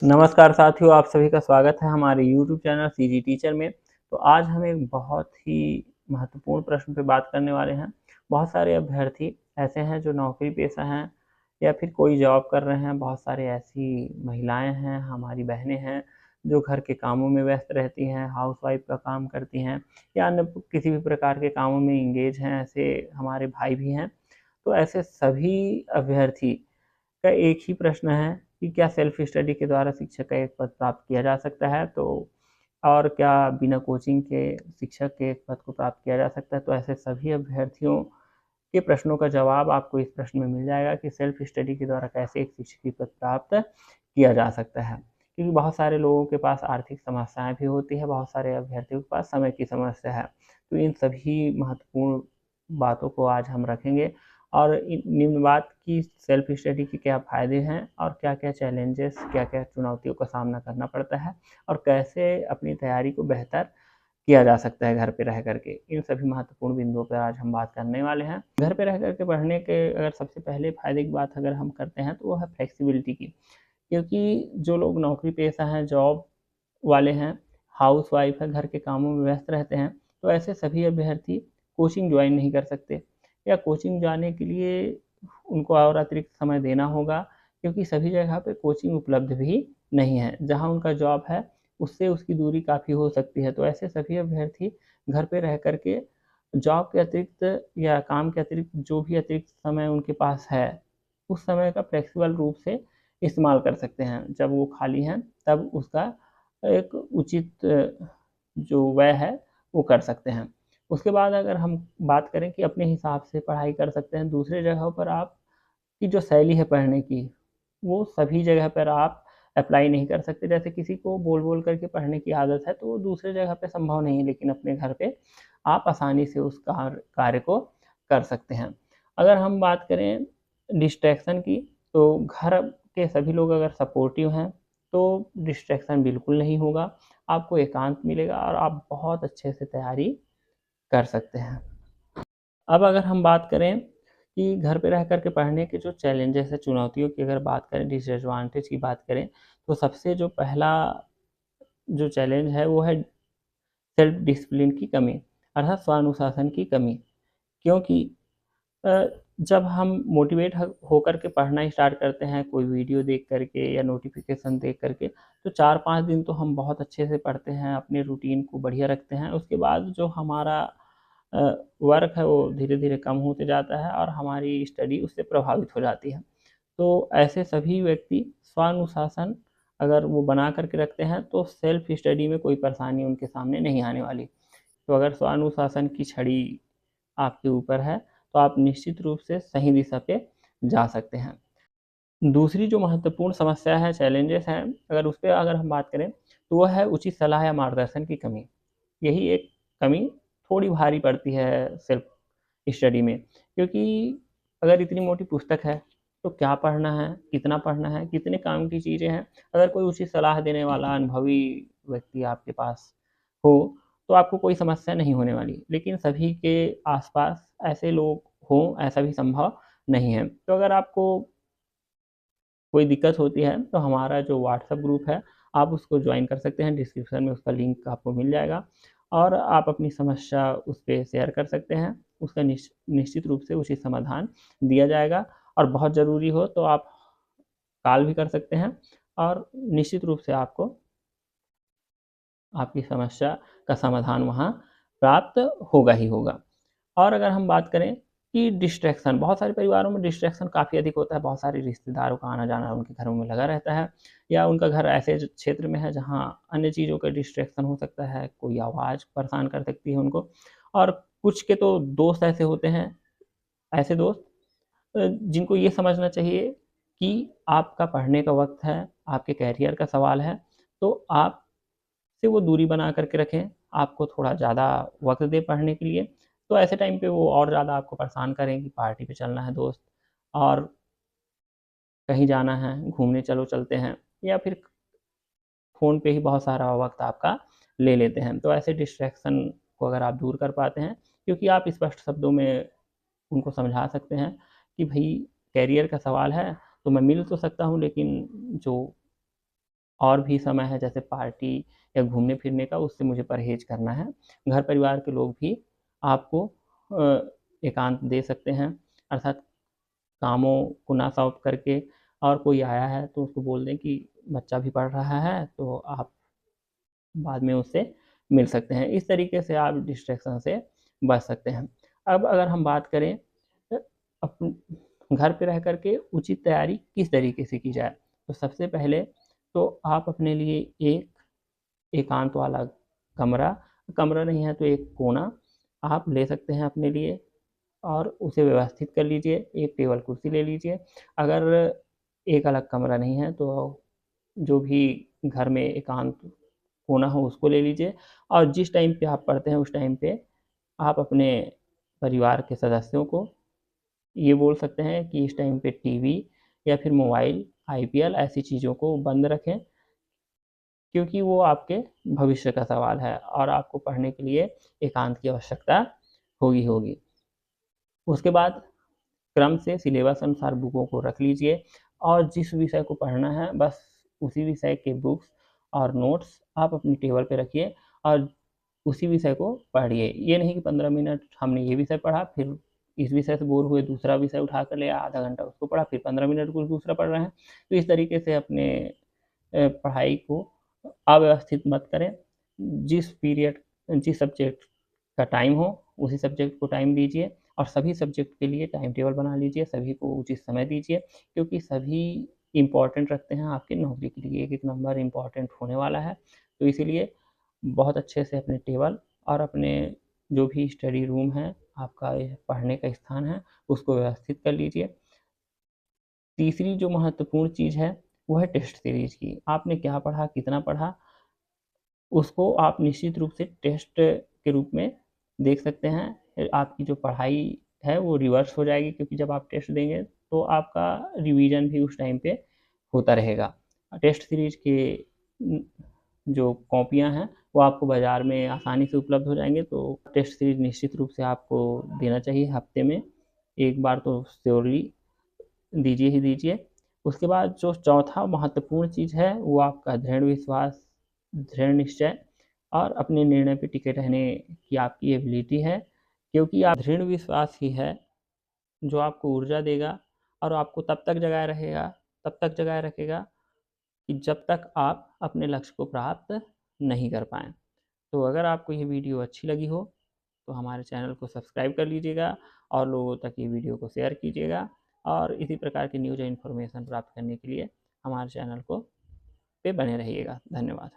नमस्कार साथियों, आप सभी का स्वागत है हमारे YouTube चैनल सीजी टीचर में। तो आज हम एक बहुत ही महत्वपूर्ण प्रश्न पे बात करने वाले हैं। बहुत सारे अभ्यर्थी ऐसे हैं जो नौकरी पेशा हैं या फिर कोई जॉब कर रहे हैं। बहुत सारे ऐसी महिलाएं हैं, हमारी बहनें हैं जो घर के कामों में व्यस्त रहती हैं, हाउसवाइफ का काम करती हैं या अन्य किसी भी प्रकार के कामों में इंगेज हैं। ऐसे हमारे भाई भी हैं। तो ऐसे सभी अभ्यर्थी का एक ही प्रश्न है कि क्या सेल्फ स्टडी के द्वारा शिक्षक का एक पद प्राप्त किया जा सकता है, तो और क्या बिना कोचिंग के शिक्षक के एक पद को प्राप्त किया जा सकता है। तो ऐसे सभी अभ्यर्थियों के प्रश्नों का जवाब आपको इस प्रश्न में मिल जाएगा कि सेल्फ स्टडी के द्वारा कैसे एक शिक्षक पद प्राप्त किया जा सकता है। क्योंकि बहुत सारे लोगों के पास आर्थिक समस्याएं भी होती है, बहुत सारे अभ्यर्थियों के पास समय की समस्या है। तो इन सभी महत्वपूर्ण बातों को आज हम रखेंगे और निम्न बात की सेल्फ स्टडी के क्या फ़ायदे हैं और क्या-क्या चैलेंजेस, क्या-क्या चुनौतियों का सामना करना पड़ता है और कैसे अपनी तैयारी को बेहतर किया जा सकता है घर पे रह कर के। इन सभी महत्वपूर्ण बिंदुओं पर आज हम बात करने वाले हैं। घर पे रह कर के पढ़ने के अगर सबसे पहले फ़ायदे की बात अगर हम करते हैं तो वो है फ्लेक्सिबिलिटी की। क्योंकि जो लोग नौकरी पेशा हैं, जॉब वाले हैं, हाउसवाइफ़ है, घर के कामों में व्यस्त रहते हैं, तो ऐसे सभी अभ्यर्थी कोचिंग जॉइन नहीं कर सकते या कोचिंग जाने के लिए उनको और अतिरिक्त समय देना होगा, क्योंकि सभी जगह पे कोचिंग उपलब्ध भी नहीं है। जहाँ उनका जॉब है, उससे उसकी दूरी काफ़ी हो सकती है। तो ऐसे सभी अभ्यर्थी घर पे रह कर के जॉब के अतिरिक्त या काम के अतिरिक्त जो भी अतिरिक्त समय उनके पास है, उस समय का फ्लेक्सिबल रूप से इस्तेमाल कर सकते हैं। जब वो खाली हैं, तब उसका एक उचित जो व्यय है, वो कर सकते हैं। उसके बाद अगर हम बात करें कि अपने हिसाब से पढ़ाई कर सकते हैं, दूसरे जगहों पर आपकी जो शैली है पढ़ने की, वो सभी जगह पर आप अप्लाई नहीं कर सकते। जैसे किसी को बोल-बोल कर के पढ़ने की आदत है, तो वो दूसरे जगह पे संभव नहीं है, लेकिन अपने घर पे आप आसानी से उस कार्य को कर सकते हैं। अगर हम बात करें डिस्ट्रैक्शन की, तो घर के सभी लोग अगर सपोर्टिव हैं, तो डिस्ट्रैक्शन बिल्कुल नहीं होगा। आपको एकांत मिलेगा और आप बहुत अच्छे से तैयारी कर सकते हैं। अब अगर हम बात करें कि घर पे रह कर के पढ़ने के जो चैलेंजेस हैं, चुनौतियों की अगर बात करें, डिसएडवांटेज की बात करें, तो सबसे जो पहला जो चैलेंज है वो है सेल्फ डिसिप्लिन की कमी, अर्थात स्वानुशासन की कमी। क्योंकि अ, जब हम मोटिवेट होकर के पढ़ना स्टार्ट करते हैं, कोई वीडियो देख कर के या नोटिफ़िकेशन देख कर के, तो 4-5 दिन तो हम बहुत अच्छे से पढ़ते हैं, अपने रूटीन को बढ़िया रखते हैं। उसके बाद जो हमारा अ, वर्क है वो धीरे-धीरे कम होते जाता है और हमारी स्टडी उससे प्रभावित हो जाती है। तो ऐसे सभी व्यक्ति स्वानुशासन अगर वो बना कर के रखते हैं, तो सेल्फ स्टडी में कोई परेशानी उनके सामने नहीं आने वाली। तो अगर स्वानुशासन की छड़ी आपके ऊपर है, तो आप निश्चित रूप से सही दिशा पे जा सकते हैं। दूसरी जो महत्वपूर्ण समस्या है, चैलेंजेस हैं, अगर हम बात करें, तो वो है उचित सलाह या मार्गदर्शन की कमी। यही एक कमी थोड़ी भारी पड़ती है सेल्फ स्टडी में, क्योंकि अगर इतनी मोटी पुस्तक है, तो क्या पढ़ना है, कितना पढ़ना है, कितने काम की चीज़ें हैं। अगर कोई उचित सलाह देने वाला अनुभवी व्यक्ति आपके पास हो, तो आपको कोई समस्या नहीं होने वाली। लेकिन सभी के आस-पास ऐसे लोग हों, ऐसा भी संभव नहीं है। तो अगर आपको कोई दिक्कत होती है, तो हमारा जो व्हाट्सएप ग्रुप है, आप उसको जॉइन कर सकते हैं। डिस्क्रिप्शन में उसका लिंक आपको मिल जाएगा और आप अपनी समस्या उस पे शेयर कर सकते हैं। उसका निश्चित रूप से उचित समाधान दिया जाएगा और बहुत ज़रूरी हो तो आप कॉल भी कर सकते हैं और निश्चित रूप से आपको आपकी समस्या का समाधान वहाँ प्राप्त होगा ही होगा। और अगर हम बात करें कि डिस्ट्रैक्शन, बहुत सारे परिवारों में डिस्ट्रैक्शन काफ़ी अधिक होता है। बहुत सारे रिश्तेदारों का आना-जाना उनके घरों में लगा रहता है या उनका घर ऐसे क्षेत्र में है जहाँ अन्य चीज़ों का डिस्ट्रैक्शन हो सकता है, कोई आवाज़ परेशान कर सकती है उनको। और कुछ के तो दोस्त ऐसे होते हैं, ऐसे दोस्त जिनको ये समझना चाहिए कि आपका पढ़ने का वक़्त है, आपके करियर का सवाल है, तो आप से वो दूरी बना कर के रखें, आपको थोड़ा ज़्यादा वक़्त दें पढ़ने के लिए। तो ऐसे टाइम पे वो और ज़्यादा आपको परेशान करें कि पार्टी पे चलना है दोस्त और कहीं जाना है, घूमने चलो चलते हैं या फिर फ़ोन पे ही बहुत सारा वक़्त आपका ले लेते हैं। तो ऐसे डिस्ट्रैक्शन को अगर आप दूर कर पाते हैं, क्योंकि आप स्पष्ट शब्दों में उनको समझा सकते हैं कि भई करियर का सवाल है, तो मैं मिल तो सकता हूँ लेकिन जो और भी समय है जैसे पार्टी या घूमने फिरने का, उससे मुझे परहेज़ करना है। घर परिवार के लोग भी आपको एकांत दे सकते हैं, अर्थात कामों को ना सौंप करके, और कोई आया है तो उसको बोल दें कि बच्चा भी पढ़ रहा है तो आप बाद में उससे मिल सकते हैं। इस तरीके से आप डिस्ट्रैक्शन से बच सकते हैं। अब अगर हम बात करें अपन घर पे रह कर के उचित तैयारी किस तरीके से की जाए, तो सबसे पहले तो आप अपने लिए एक एकांत वाला कमरा, कमरा नहीं है तो एक कोना आप ले सकते हैं अपने लिए, और उसे व्यवस्थित कर लीजिए। एक टेबल कुर्सी ले लीजिए। अगर एक अलग कमरा नहीं है तो जो भी घर में एकांत कोना हो उसको ले लीजिए, और जिस टाइम पे आप पढ़ते हैं उस टाइम पे आप अपने परिवार के सदस्यों को ये बोल सकते हैं कि इस टाइम पे टीवी या फिर मोबाइल, आईपीएल ऐसी चीज़ों को बंद रखें, क्योंकि वो आपके भविष्य का सवाल है और आपको पढ़ने के लिए एकांत की आवश्यकता होगी। उसके बाद क्रम से सिलेबस अनुसार बुकों को रख लीजिए, और जिस विषय को पढ़ना है बस उसी विषय के बुक्स और नोट्स आप अपनी टेबल पे रखिए और उसी विषय को पढ़िए। ये नहीं कि 15 मिनट हमने ये विषय पढ़ा, फिर इस विषय से बोर हुए दूसरा विषय उठा कर लिया, आधा घंटा उसको पढ़ा, फिर 15 मिनट कुछ दूसरा पढ़ रहे हैं। तो इस तरीके से अपने पढ़ाई को अव्यवस्थित मत करें। जिस पीरियड जिस सब्जेक्ट का टाइम हो उसी सब्जेक्ट को टाइम दीजिए, और सभी सब्जेक्ट के लिए टाइम टेबल बना लीजिए, सभी को उचित समय दीजिए, क्योंकि सभी इम्पोर्टेंट रखते हैं आपकी नौकरी के लिए। एक-एक नंबर इम्पोर्टेंट होने वाला है, तो इसीलिए बहुत अच्छे से अपने टेबल और अपने जो भी स्टडी रूम है, आपका पढ़ने का स्थान है, उसको व्यवस्थित कर लीजिए। तीसरी जो महत्वपूर्ण चीज़ है, वो है टेस्ट सीरीज़ की। आपने क्या पढ़ा, कितना पढ़ा, उसको आप निश्चित रूप से टेस्ट के रूप में देख सकते हैं। आपकी जो पढ़ाई है वो रिवर्स हो जाएगी, क्योंकि जब आप टेस्ट देंगे तो आपका रिवीजन भी उस टाइम पे होता रहेगा। टेस्ट सीरीज़ के जो कॉपियाँ हैं वो आपको बाज़ार में आसानी से उपलब्ध हो जाएँगे, तो टेस्ट सीरीज़ निश्चित रूप से आपको देना चाहिए हफ़्ते में 1 बार तो श्योरली दीजिए ही दीजिए। उसके बाद जो चौथा महत्वपूर्ण चीज़ है वो आपका दृढ़ विश्वास, दृढ़ निश्चय और अपने निर्णय पे टिके रहने की आपकी एबिलिटी है, क्योंकि आप दृढ़ विश्वास ही है जो आपको ऊर्जा देगा और आपको तब तक जगाए रखेगा कि जब तक आप अपने लक्ष्य को प्राप्त नहीं कर पाएँ। तो अगर आपको ये वीडियो अच्छी लगी हो तो हमारे चैनल को सब्सक्राइब कर लीजिएगा और लोगों तक ये वीडियो को शेयर कीजिएगा, और इसी प्रकार की न्यूज़ या इन्फॉर्मेशन प्राप्त करने के लिए हमारे चैनल को पे बने रहिएगा। धन्यवाद।